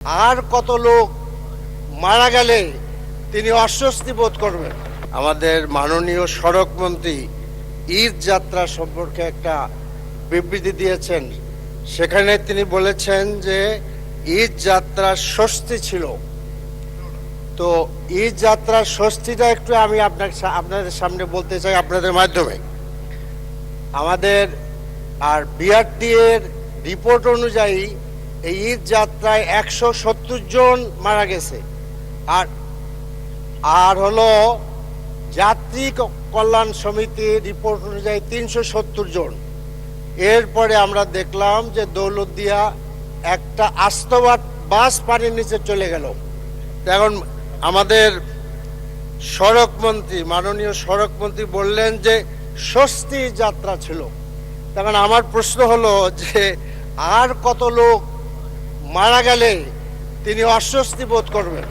আর কত লোক মারা গেলে তিনি অস্বস্তি বোধ করবেন। আমাদের মাননীয় সড়ক মন্ত্রী ঈদ যাত্রা সম্পর্কে একটা বিবৃতি দিয়েছেন। সেখানে তিনি বলেছেন যে ঈদ যাত্রার স্বস্তি ছিল। তো ঈদ যাত্রার স্বস্তিটা একটু আমি আপনাদের সামনে বলতে চাই আপনাদের মাধ্যমে। আমাদের আর বিআরটি এর রিপোর্ট অনুযায়ী এই ঈদ যাত্রায় 170 জন মারা গেছে, আর হলো যাত্রী কল্যাণ সমিতির রিপোর্ট অনুযায়ী 370 জন। এরপরে আমরা দেখলাম যে দৌলতদিয়া একটা আস্ত বাস পানির নিচে চলে গেল। এখন আমাদের সড়ক মন্ত্রী, মাননীয় সড়ক মন্ত্রী বললেন যে স্বস্তি যাত্রা ছিল। তখন আমার প্রশ্ন হলো যে আর কত লোক মারা গেলে তিনি অস্বস্তি বোধ করবেন।